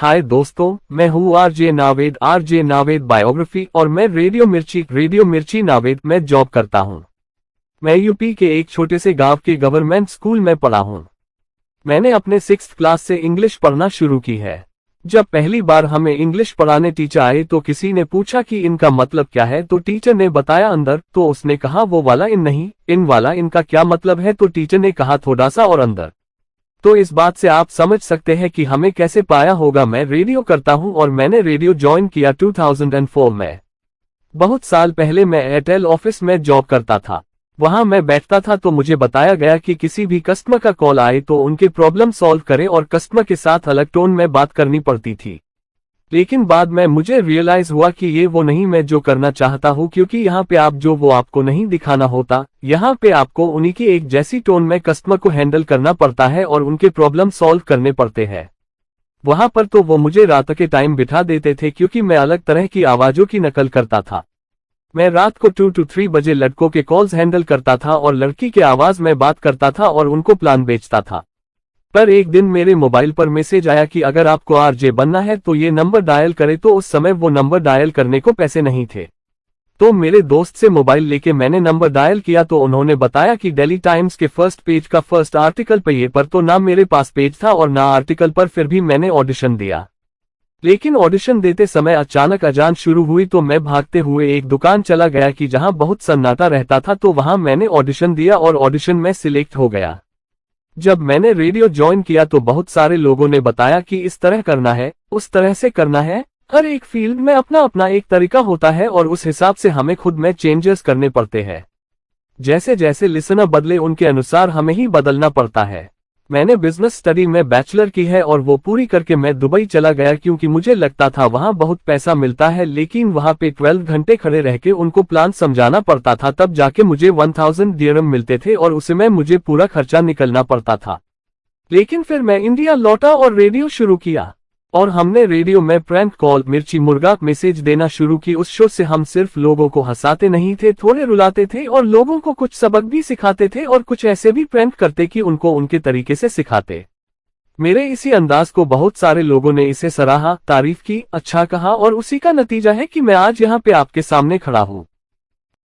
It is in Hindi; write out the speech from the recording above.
हाय दोस्तों, मैं हूँ आरजे नावेद बायोग्राफी और मैं रेडियो मिर्ची नावेद में जॉब करता हूँ। मैं यूपी के एक छोटे से गांव के गवर्नमेंट स्कूल में पढ़ा हूँ। मैंने अपने 6th क्लास से इंग्लिश पढ़ना शुरू की है। जब पहली बार हमें इंग्लिश पढ़ाने टीचर आए तो किसी ने पूछा कि इनका मतलब क्या है, तो टीचर ने बताया अंदर, तो उसने कहा वो वाला इन नहीं, इन वाला इनका क्या मतलब है, तो टीचर ने कहा थोड़ा सा और अंदर। तो इस बात से आप समझ सकते हैं कि हमें कैसे पाया होगा। मैं रेडियो करता हूं और मैंने रेडियो ज्वाइन किया 2004 में। बहुत साल पहले मैं एयरटेल ऑफिस में जॉब करता था। वहां मैं बैठता था तो मुझे बताया गया कि किसी भी कस्टमर का कॉल आए तो उनके प्रॉब्लम सॉल्व करें और कस्टमर के साथ अलग टोन में बात करनी पड़ती थी। लेकिन बाद में मुझे रियलाइज हुआ कि ये वो नहीं मैं जो करना चाहता हूँ, क्योंकि यहाँ पे आप जो वो आपको नहीं दिखाना होता। यहाँ पे आपको उन्हीं की एक जैसी टोन में कस्टमर को हैंडल करना पड़ता है और उनके प्रॉब्लम सॉल्व करने पड़ते हैं। वहां पर तो वो मुझे रात के टाइम बिठा देते थे क्योंकि मैं अलग तरह की आवाजों की नकल करता था। मैं रात को 2 to 3 बजे लड़कों के कॉल्स हैंडल करता था और लड़की के आवाज में बात करता था और उनको प्लान बेचता था। पर एक दिन मेरे मोबाइल पर मैसेज आया कि अगर आपको आरजे बनना है तो ये नंबर डायल करे, तो उस समय वो नंबर डायल करने को पैसे नहीं थे। तो मेरे दोस्त से मोबाइल लेके मैंने नंबर डायल किया तो उन्होंने बताया कि डेली टाइम्स के फर्स्ट पेज का फर्स्ट आर्टिकल पे, पर तो ना मेरे पास पेज था और ना आर्टिकल पर। फिर भी मैंने ऑडिशन दिया। लेकिन ऑडिशन देते समय अचानक अजान शुरू हुई तो मैं भागते हुए एक दुकान चला गया कि जहां बहुत सन्नाटा रहता था, तो वहां मैंने ऑडिशन दिया और ऑडिशन में सिलेक्ट हो गया। जब मैंने रेडियो ज्वाइन किया तो बहुत सारे लोगों ने बताया कि इस तरह करना है, उस तरह से करना है। हर एक फील्ड में अपना अपना एक तरीका होता है और उस हिसाब से हमें खुद में चेंजेस करने पड़ते हैं। जैसे जैसे लिसनर बदले उनके अनुसार हमें ही बदलना पड़ता है। मैंने बिजनेस स्टडी में बैचलर की है और वो पूरी करके मैं दुबई चला गया क्योंकि मुझे लगता था वहां बहुत पैसा मिलता है, लेकिन वहां पे 12 घंटे खड़े रह के उनको प्लान समझाना पड़ता था, तब जाके मुझे 1000 दिरहम मिलते थे और उसमें मुझे पूरा खर्चा निकलना पड़ता था। लेकिन फिर मैं इंडिया लौटा और रेडियो शुरू किया और हमने रेडियो में प्रैंक कॉल मिर्ची मुर्गा मैसेज देना शुरू की। उस शो से हम सिर्फ लोगों को हंसाते नहीं थे, थोड़े रुलाते थे और लोगों को कुछ सबक भी सिखाते थे और कुछ ऐसे भी प्रैंक करते कि उनको उनके तरीके से सिखाते। मेरे इसी अंदाज को बहुत सारे लोगों ने इसे सराहा, तारीफ की, अच्छा कहा और उसी का नतीजा है कि मैं आज यहाँ पे आपके सामने खड़ा हूँ।